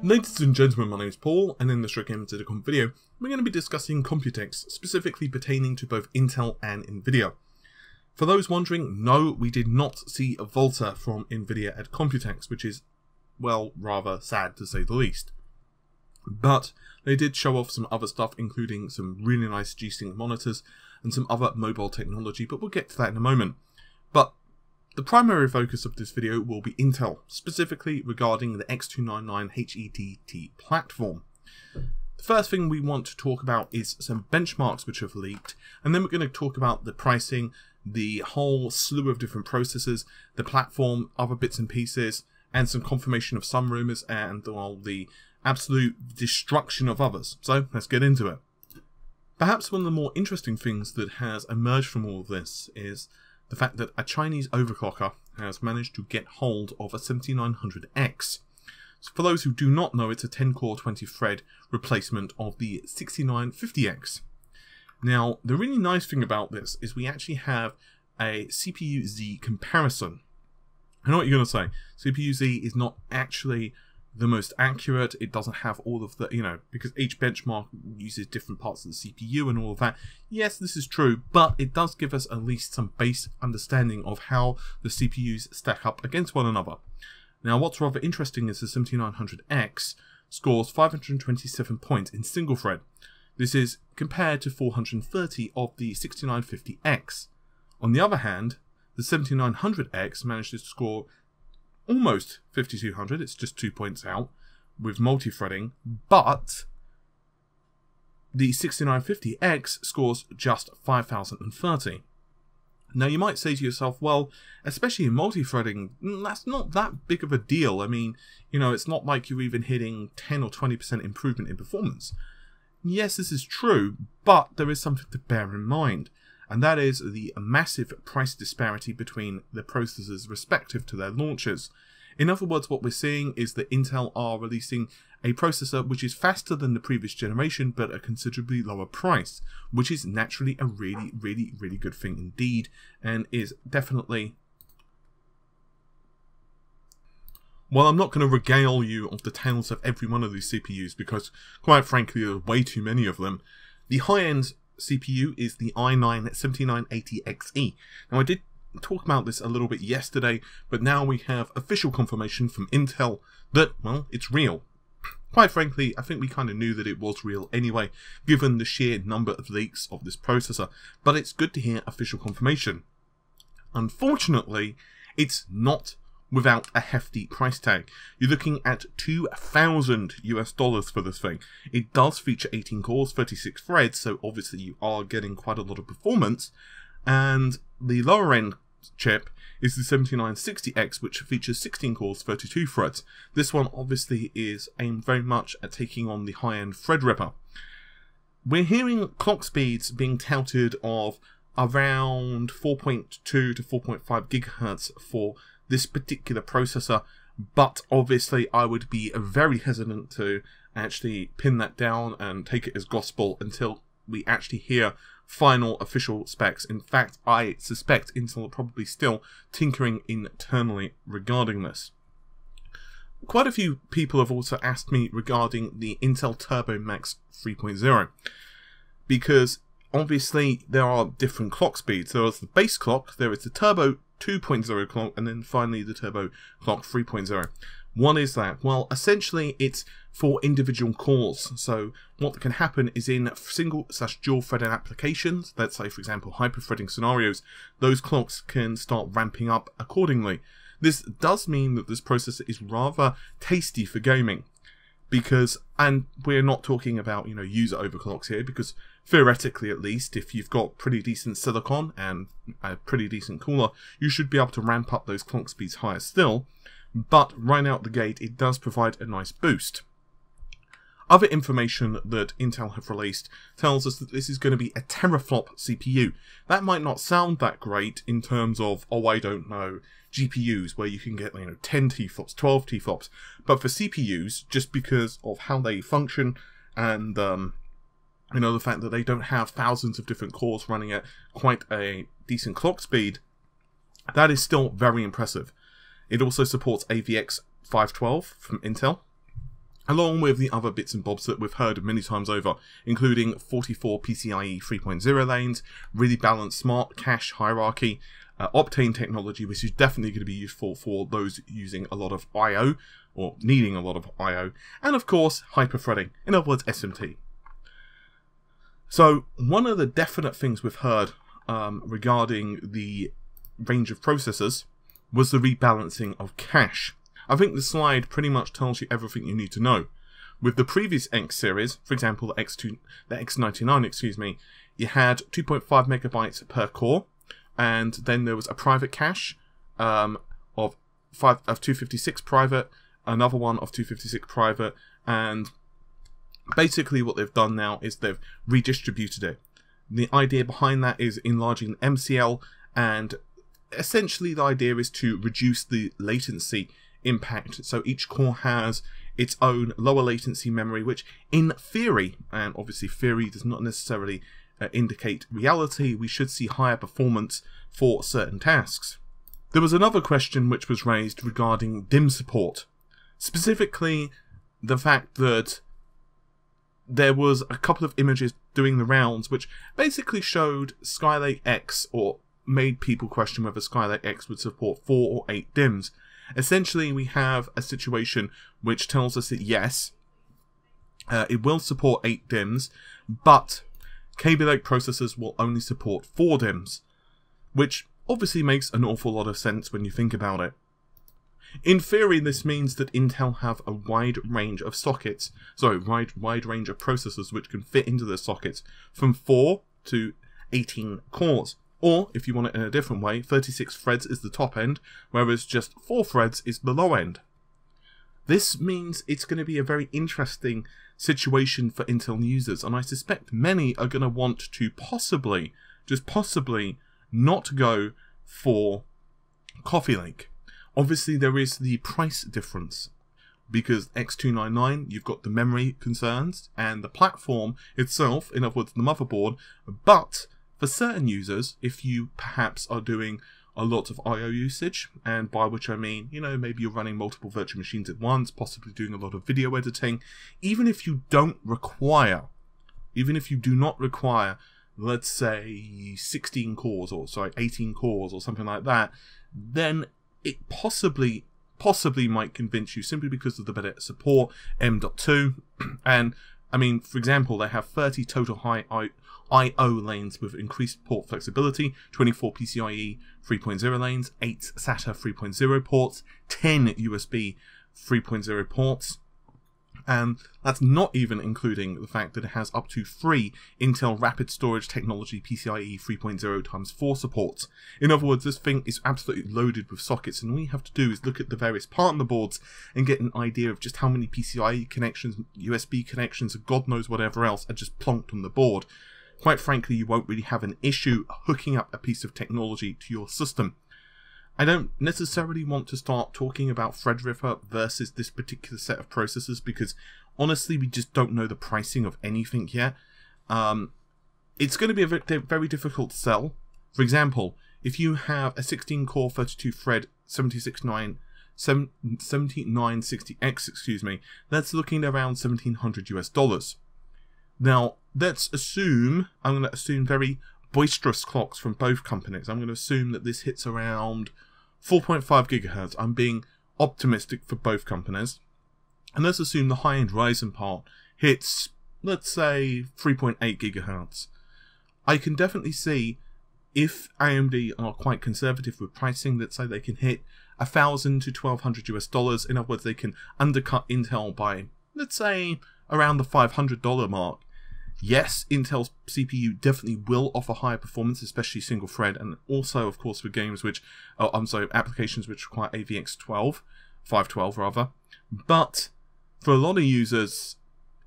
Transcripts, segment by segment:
Ladies and gentlemen, my name is Paul, and in this Gamer.com video, we're going to be discussing Computex, specifically pertaining to both Intel and Nvidia. For those wondering, no, we did not see a Volta from Nvidia at Computex, which is, well, rather sad to say the least. But they did show off some other stuff, including some really nice Gsynch monitors and some other mobile technology, but we'll get to that in a moment. But the primary focus of this video will be Intel, specifically regarding the X299 HEDT platform. The first thing we want to talk about is some benchmarks which have leaked, and then we're going to talk about the pricing, the whole slew of different processors, the platform, other bits and pieces, and some confirmation of some rumours and, well, the absolute destruction of others. So let's get into it. Perhaps one of the more interesting things that has emerged from all of this is the fact that a Chinese overclocker has managed to get hold of a 7900X. So for those who do not know, it's a 10-core 20-thread replacement of the 6950X. Now, the really nice thing about this is we actually have a CPU-Z comparison. I know what you're going to say. CPU-Z is not actually the most accurate. It doesn't have all of the, because each benchmark uses different parts of the CPU and all of that. Yes, this is true, but it does give us at least some base understanding of how the CPUs stack up against one another. Now, what's rather interesting is the 7900X scores 527 points in single thread. This is compared to 430 of the 6950X. On the other hand, the 7900X managed to score almost 5200, it's just 2 points out, with multi-threading, but the 6950X scores just 5030. Now you might say to yourself, well, especially in multi-threading, that's not that big of a deal. I mean, it's not like you're even hitting 10 or 20% improvement in performance. Yes, this is true, but there is something to bear in mind, and that is the massive price disparity between the processors respective to their launchers. In other words, what we're seeing is that Intel are releasing a processor which is faster than the previous generation, but at a considerably lower price, which is naturally a really, really, really good thing indeed, and is definitely... Well, I'm not going to regale you of the tales of every one of these CPUs, because, quite frankly, there are way too many of them. The high-end CPU is the i9-7980XE. Now, I did talk about this a little bit yesterday, but now we have official confirmation from Intel that, well, it's real. Quite frankly, I think we kind of knew that it was real anyway, given the sheer number of leaks of this processor, but it's good to hear official confirmation. Unfortunately, it's not without a hefty price tag. You're looking at $2,000 for this thing. It does feature 18 cores, 36 threads, so obviously you are getting quite a lot of performance. And the lower end chip is the 7960X, which features 16 cores, 32 threads. This one obviously is aimed very much at taking on the high-end Threadripper. We're hearing clock speeds being touted of around 4.2 to 4.5 gigahertz for this particular processor, but obviously I would be very hesitant to actually pin that down and take it as gospel until we actually hear final official specs. In fact, I suspect Intel are probably still tinkering internally regarding this. Quite a few people have also asked me regarding the Intel Turbo Max 3.0, because obviously there are different clock speeds. There is the base clock, there is the Turbo 2.0 clock, and then finally the Turbo Clock 3.0. What is that? Well, essentially it's for individual cores. So what can happen is in single/dual threaded applications, let's say for example hyper-threading scenarios, those clocks can start ramping up accordingly. This does mean that this processor is rather tasty for gaming, because, and we're not talking about, user overclocks here, because theoretically at least, if you've got pretty decent silicon and a pretty decent cooler, you should be able to ramp up those clock speeds higher still, but right out the gate it does provide a nice boost. Other information that Intel have released tells us that this is going to be a teraflop CPU. That might not sound that great in terms of, oh, I don't know, GPUs where you can get 10 T-flops, 12 T-flops, but for CPUs, just because of how they function and the fact that they don't have thousands of different cores running at quite a decent clock speed, that is still very impressive. It also supports AVX 512 from Intel, along with the other bits and bobs that we've heard many times over, including 44 PCIe 3.0 lanes, really balanced smart cache hierarchy, Optane technology, which is definitely going to be useful for those using a lot of I/O, or needing a lot of I/O, and of course, hyper-threading, in other words, SMT. So, one of the definite things we've heard regarding the range of processors was the rebalancing of cache. I think the slide pretty much tells you everything you need to know. With the previous X series, for example, the X99, excuse me, you had 2.5 megabytes per core, and then there was a private cache of 256 private, another one of 256 private, and basically what they've done now is they've redistributed it. The idea behind that is enlarging MCL, and essentially the idea is to reduce the latency impact. So each core has its own lower latency memory, which in theory, and obviously theory does not necessarily indicate reality, we should see higher performance for certain tasks. There was another question which was raised regarding DIMM support. Specifically, the fact that there was a couple of images doing the rounds which basically showed Skylake X, or made people question whether Skylake X would support 4 or 8 DIMMs. Essentially, we have a situation which tells us that yes, it will support 8 DIMMs, but Kaby Lake processors will only support 4 DIMMs, which obviously makes an awful lot of sense when you think about it. In theory, this means that Intel have a wide range of sockets, wide range of processors which can fit into the sockets, from 4 to 18 cores. Or, if you want it in a different way, 36 threads is the top end, whereas just 4 threads is the low end. This means it's going to be a very interesting situation for Intel users, and I suspect many are going to want to possibly, just possibly, not go for Coffee Lake. Obviously, there is the price difference, because X299, you've got the memory concerns, and the platform itself, in other words, the motherboard, but for certain users, if you perhaps are doing a lot of I/O usage, and by which I mean, you know, maybe you're running multiple virtual machines at once, possibly doing a lot of video editing, even if you do not require, let's say, 16 cores, or sorry, 18 cores, or something like that, then it possibly might convince you, simply because of the better support, M.2, and, I mean, for example, they have 30 total high I/O lanes with increased port flexibility, 24 PCIe 3.0 lanes, 8 SATA 3.0 ports, 10 USB 3.0 ports, and that's not even including the fact that it has up to 3 Intel Rapid Storage Technology PCIe 3.0x4 supports. In other words, this thing is absolutely loaded with sockets, and all you have to do is look at the various partner boards and get an idea of just how many PCIe connections, USB connections, and God knows whatever else are just plonked on the board. Quite frankly, you won't really have an issue hooking up a piece of technology to your system. I don't necessarily want to start talking about Threadripper versus this particular set of processors, because honestly, we just don't know the pricing of anything yet. It's going to be a very difficult sell. For example, if you have a 16-core, 32-thread 7960X, excuse me, that's looking around $1,700 US. Now, let's assume, I'm going to assume very boisterous clocks from both companies. I'm going to assume that this hits around 4.5 gigahertz. I'm being optimistic for both companies. And let's assume the high-end Ryzen part hits, let's say, 3.8 gigahertz. I can definitely see, if AMD are quite conservative with pricing, let's say they can hit $1,000 to $1,200 US. In other words, they can undercut Intel by, let's say, around the $500 mark. Yes, Intel's CPU definitely will offer higher performance, especially single thread, and also, of course, for games which, applications which require AVX 512 rather. But for a lot of users,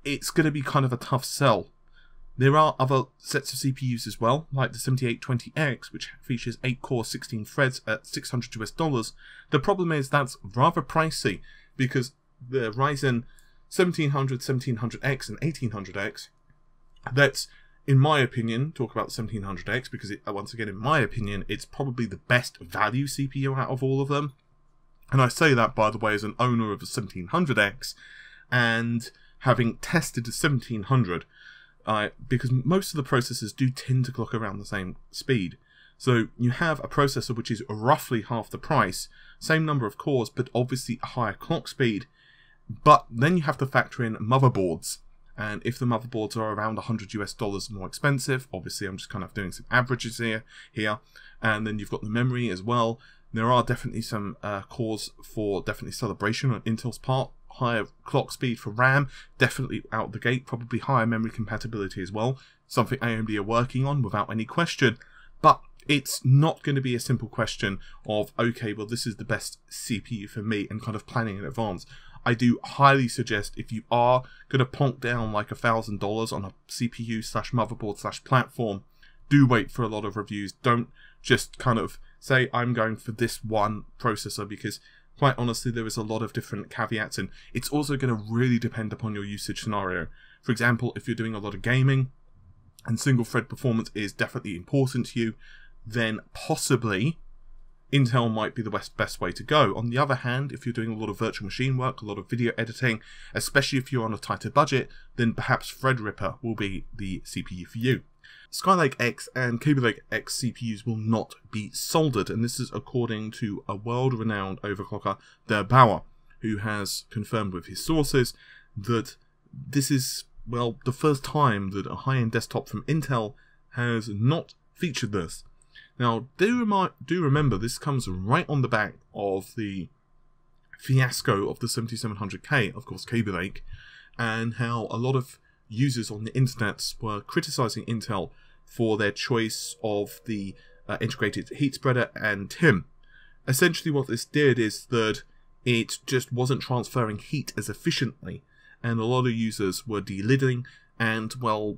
it's going to be kind of a tough sell. There are other sets of CPUs as well, like the 7820X, which features 8-core, 16 threads at $600 US. The problem is that's rather pricey, because the Ryzen 1700, 1700X, and 1800X, that's, in my opinion, talk about the 1700X, because once again, in my opinion, it's probably the best value CPU out of all of them. And I say that, by the way, as an owner of a 1700X, and having tested 1700, because most of the processors do tend to clock around the same speed. So you have a processor which is roughly half the price, same number of cores, but obviously a higher clock speed. But then you have to factor in motherboards. And if the motherboards are around $100 more expensive, obviously I'm just kind of doing some averages here. And then you've got the memory as well. There are definitely some cause for definitely celebration on Intel's part. Higher clock speed for RAM, definitely out the gate, probably higher memory compatibility as well. Something AMD are working on without any question. But it's not going to be a simple question of, okay, well, this is the best CPU for me, and kind of planning in advance. I do highly suggest, if you are going to plonk down like $1,000 on a CPU / motherboard / platform, do wait for a lot of reviews. Don't just kind of say, I'm going for this one processor, because quite honestly, there is a lot of different caveats, and it's also going to really depend upon your usage scenario. For example, if you're doing a lot of gaming and single thread performance is definitely important to you, then possibly Intel might be the best way to go. On the other hand, if you're doing a lot of virtual machine work, a lot of video editing, especially if you're on a tighter budget, then perhaps Threadripper will be the CPU for you. Skylake X and Skylake X CPUs will not be soldered, and this is according to a world-renowned overclocker, Der Bauer, who has confirmed with his sources that this is, well, the first time that a high-end desktop from Intel has not featured this. Now, do remember, this comes right on the back of the fiasco of the 7700K, of course, Skylake, and how a lot of users on the internet were criticizing Intel for their choice of the integrated heat spreader and TIM. Essentially, what this did is that it just wasn't transferring heat as efficiently, and a lot of users were delidding, and, well,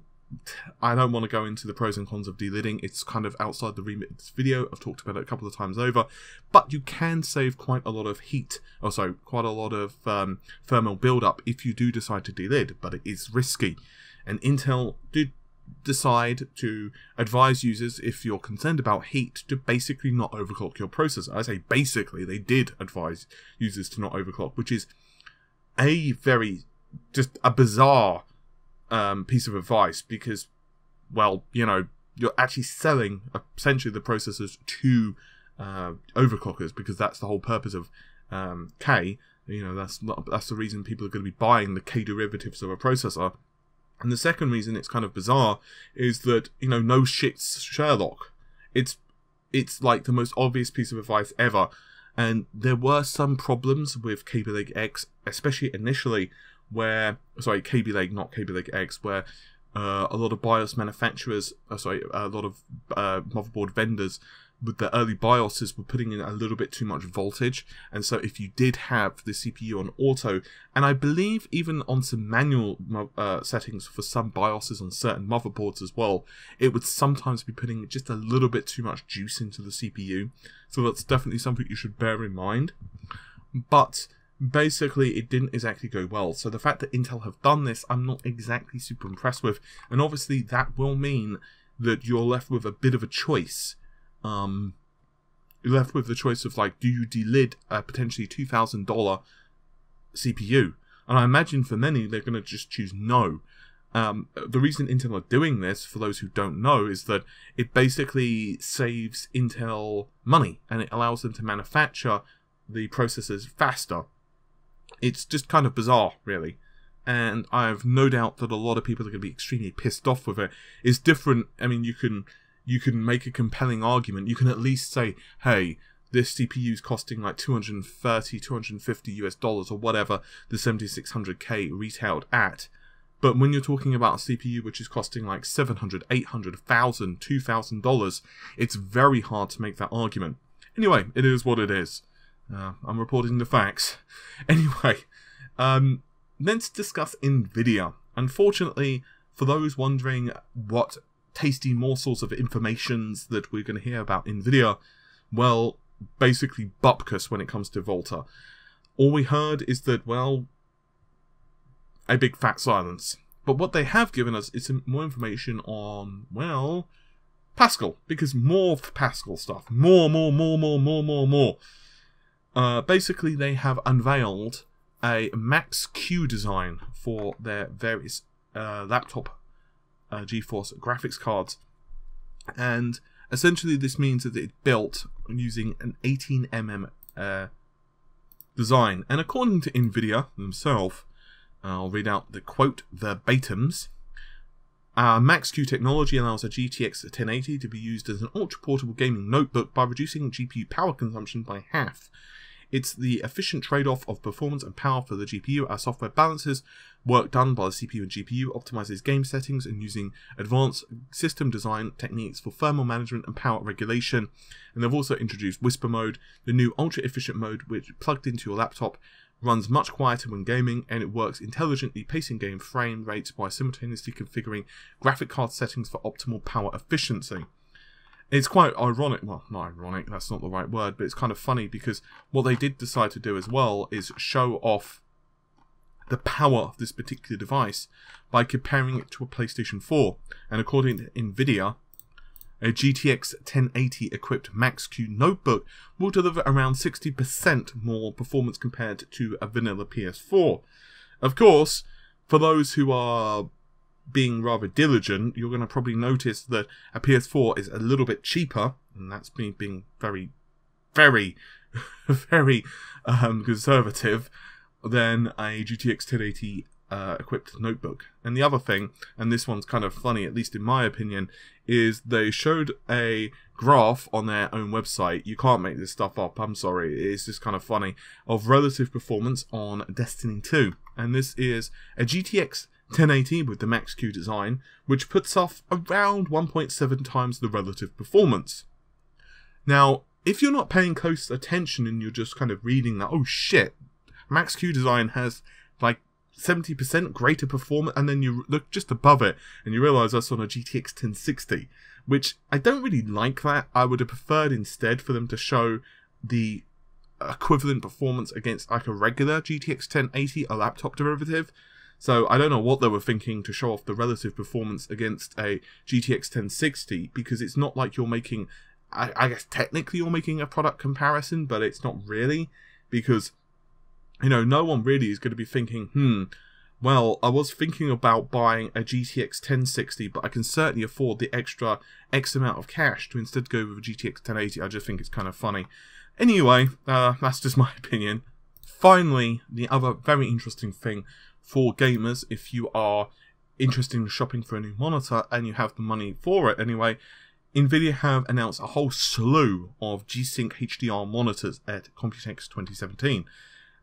I don't want to go into the pros and cons of delidding. It's kind of outside the remit of this video. I've talked about it a couple of times over, but you can save quite a lot of heat, quite a lot of thermal buildup if you do decide to delid, but it is risky. And Intel did decide to advise users, if you're concerned about heat, to basically not overclock your processor. I say basically, they did advise users to not overclock, which is just a bizarre piece of advice, because, well, you know, you're actually selling essentially the processors to overclockers, because that's the whole purpose of K. You know, that's the reason people are going to be buying the K derivatives of a processor. And the second reason it's kind of bizarre is that, you know, no shit's Sherlock. It's like the most obvious piece of advice ever. And there were some problems with Skylake X, especially initially, where, Skylake, not Skylake X, where a lot of BIOS manufacturers, a lot of motherboard vendors with the early BIOSes were putting in a little bit too much voltage, and so if you did have the CPU on auto, and I believe even on some manual settings for some BIOSes on certain motherboards as well, it would sometimes be putting just a little bit too much juice into the CPU, so that's definitely something you should bear in mind. But basically, it didn't exactly go well. So the fact that Intel have done this, I'm not exactly super impressed with. And obviously, that will mean that you're left with a bit of a choice. You're left with the choice of, like, do you delid a potentially $2,000 CPU? And I imagine for many, they're going to just choose no. The reason Intel are doing this, for those who don't know, is that it basically saves Intel money, and it allows them to manufacture the processors faster. It's just kind of bizarre, really, and I have no doubt that a lot of people are going to be extremely pissed off with it. It's different. I mean, you can make a compelling argument. You can at least say, hey, this CPU is costing like $230, $250 or whatever the 7600K retailed at. But when you're talking about a CPU which is costing like $700, $800, $1,000, $2,000, it's very hard to make that argument. Anyway, it is what it is. I'm reporting the facts. Anyway, let's discuss NVIDIA. Unfortunately, for those wondering what tasty morsels of informations that we're going to hear about NVIDIA, well, basically bupkis when it comes to Volta. All we heard is that, well, a big fat silence. But what they have given us is some more information on, well, Pascal. Because more Pascal stuff. More. Basically, they have unveiled a Max-Q design for their various laptop GeForce graphics cards. And essentially this means that it's built using an 18mm design. And according to NVIDIA themselves, I'll read out the quote verbatims. Max-Q technology allows a GTX 1080 to be used as an ultra-portable gaming notebook by reducing GPU power consumption by half. It's the efficient trade-off of performance and power for the GPU. Our software balances work done by the CPU and GPU, optimizes game settings, and using advanced system design techniques for thermal management and power regulation. And they've also introduced Whisper mode, the new ultra-efficient mode, which plugged into your laptop runs much quieter when gaming, and it works intelligently, pacing game frame rates by simultaneously configuring graphic card settings for optimal power efficiency. It's quite ironic, well, not ironic, that's not the right word, but it's kind of funny because what they did decide to do as well is show off the power of this particular device by comparing it to a PlayStation 4. And according to NVIDIA, a GTX 1080 equipped Max-Q notebook will deliver around 60% more performance compared to a vanilla PS4. Of course, for those who are being rather diligent, you're going to probably notice that a PS4 is a little bit cheaper, and that's me being very, very, very conservative, than a GTX 1080 equipped notebook. And the other thing, and this one's kind of funny, at least in my opinion, is they showed a graph on their own website. You can't make this stuff up, I'm sorry, it's just kind of funny, of relative performance on Destiny 2. And this is a GTX 1080 with the Max-Q design, which puts off around 1.7 times the relative performance. Now, if you're not paying close attention and you're just kind of reading that, oh shit, Max-Q design has like 70% greater performance, and then you look just above it and you realise that's on a GTX 1060, which I don't really like that. I would have preferred instead for them to show the equivalent performance against like a regular GTX 1080, a laptop derivative. So I don't know what they were thinking to show off the relative performance against a GTX 1060, because it's not like you're making, I guess technically you're making a product comparison, but it's not really, because, you know, no one really is going to be thinking, well, I was thinking about buying a GTX 1060, but I can certainly afford the extra X amount of cash to instead go with a GTX 1080. I just think it's kind of funny. Anyway, that's just my opinion. Finally, the other very interesting thing for gamers, if you are interested in shopping for a new monitor and you have the money for it anyway, NVIDIA have announced a whole slew of Gsynch HDR monitors at Computex 2017.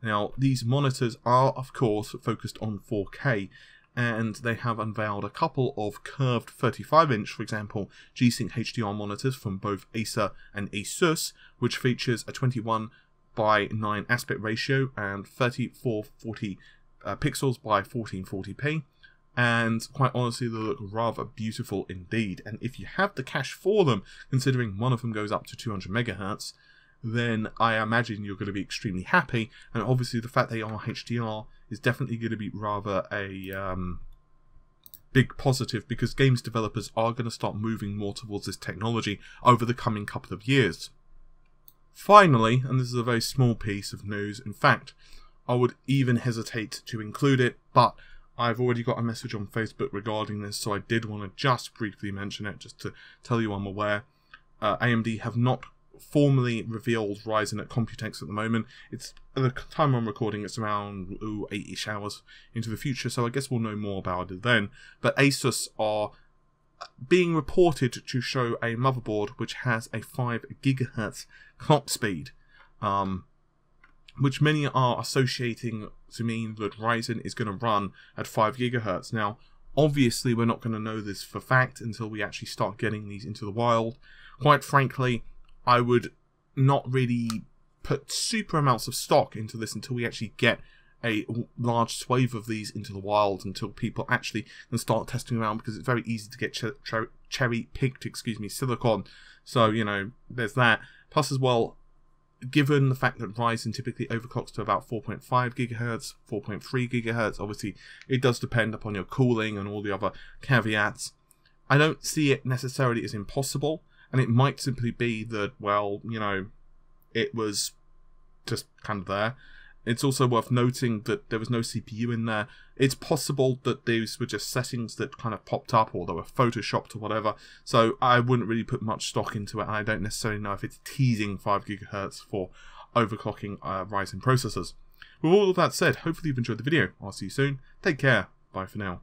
Now, these monitors are, of course, focused on 4K, and they have unveiled a couple of curved 35-inch, for example, Gsynch HDR monitors from both Acer and Asus, which features a 21:9 aspect ratio and 3440 pixels by 1440p, and quite honestly they look rather beautiful indeed. And if you have the cash for them, considering one of them goes up to 200 megahertz, then I imagine you're going to be extremely happy. And obviously the fact they are HDR is definitely going to be rather a big positive, because games developers are going to start moving more towards this technology over the coming couple of years. Finally, and this is a very small piece of news, in fact I would even hesitate to include it, but I've already got a message on Facebook regarding this, so I did want to just briefly mention it, just to tell you I'm aware. AMD have not formally revealed Ryzen at Computex at the moment. It's, at the time I'm recording, it's around 8-ish hours into the future, so I guess we'll know more about it then. But Asus are being reported to show a motherboard which has a 5 GHz clock speed, which many are associating to mean that Ryzen is going to run at 5 GHz. Now, obviously, we're not going to know this for fact until we actually start getting these into the wild. Quite frankly, I would not really put super amounts of stock into this until we actually get a large swathe of these into the wild, until people actually can start testing around, because it's very easy to get cherry-picked, silicon. So, you know, there's that. Plus as well, given the fact that Ryzen typically overclocks to about 4.5 GHz, 4.3 GHz, obviously it does depend upon your cooling and all the other caveats, I don't see it necessarily as impossible, and it might simply be that, well, you know, it was just kind of there. It's also worth noting that there was no CPU in there. It's possible that these were just settings that kind of popped up, or they were photoshopped or whatever. So I wouldn't really put much stock into it, and I don't necessarily know if it's teasing 5 GHz for overclocking Ryzen processors. With all of that said, hopefully you've enjoyed the video. I'll see you soon. Take care. Bye for now.